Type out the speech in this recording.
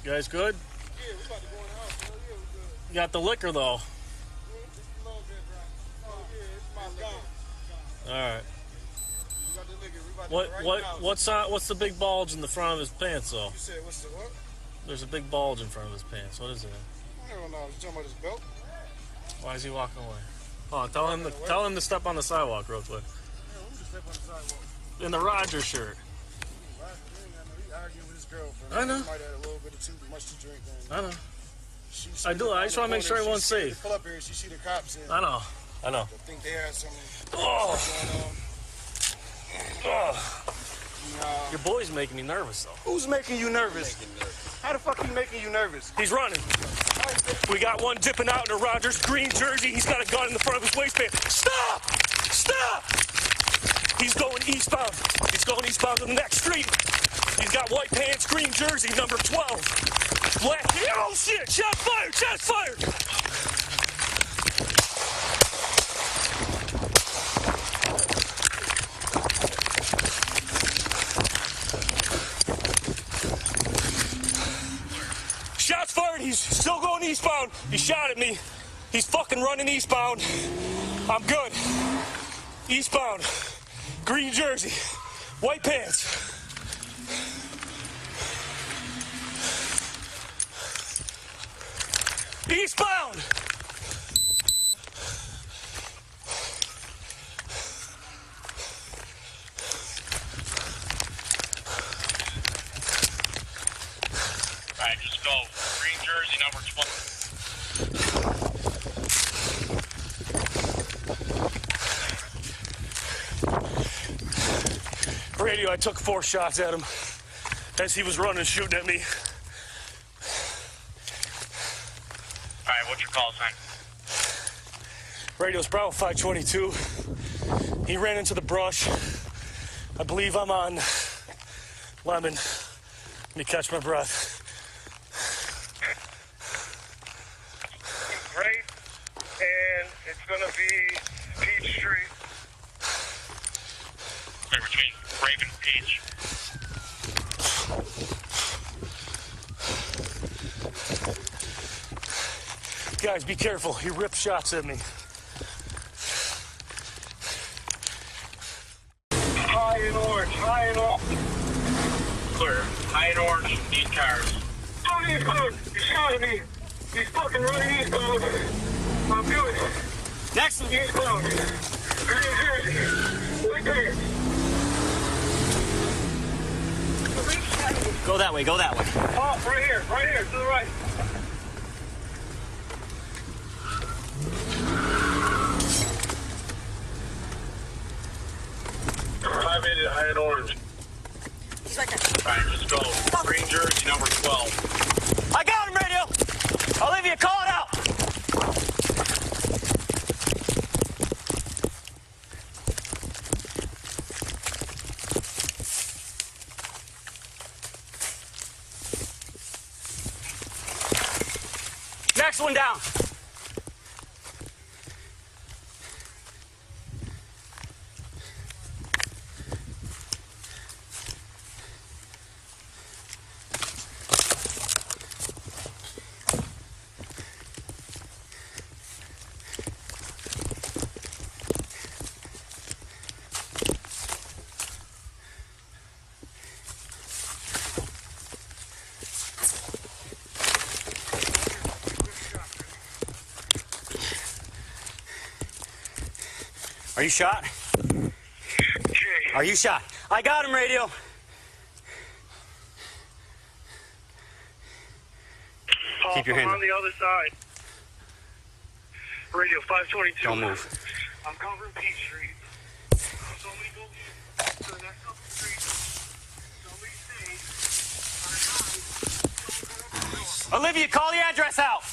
You guys good? Yeah, we about to go in the house. Hell yeah, we good. You got the liquor though. Yeah, just a little bit, bro. Oh yeah, it's my liquor. All right. We got the liquor. We about to go right now. What's the big bulge in the front of his pants though? You said what's the what? There's a big bulge in front of his pants. What is it? I don't know. You talking about his belt? Why is he walking away? Oh, tell him to step on the sidewalk real quick. Yeah, we just step on the sidewalk. In the Roger shirt. He arguing with his girlfriend. I know. Might have had a little bit of too much to drink. I know. I do. I just want to make sure everyone's safe. Pull up here and she see the cops. And I know. I think they had something going on. Your boy's making me nervous though. Who's making you nervous? How the fuck he making you nervous? He's running. We got one dipping out in a Rogers green jersey. He's got a gun in the front of his waistband. Stop! Stop! He's going eastbound. He's going eastbound to the next street. He's got white pants, green jersey, number 12. Black. Oh shit! Shot fired! Shot fired! Shots fired. He's still going eastbound. He shot at me. He's fucking running eastbound. I'm good. Eastbound. Green jersey. White pants. Eastbound. All right, just go. Green jersey, number 12. Radio, I took 4 shots at him as he was running, shooting at me. All right, what's your call sign? Radio's Bravo 522. He ran into the brush. I believe I'm on Lemon. Let me catch my breath. Great, and it's gonna be Peachtree. Right between Grape and Peach. Guys, be careful. He ripped shots at me. High and orange, high and orange. Clear. High and orange, these cars. Oh, he's good. He shot at me. He's fucking running eastbound. I'm good. Next one. Eastbound. Green jersey. Right there. Go that way, go that way. Oh, right here, to the right. High and orange. He's right there. All right, let's go. Green jersey, number 12. I got him, Radio. Olivia, call it out. Next one down. Are you shot? Are you shot? I got him, Radio. Keep your hand on the other side. Radio 522. Don't move. I'm covering Peachtree. Somebody go to the next couple streets. Somebody stay. Olivia, call the address out.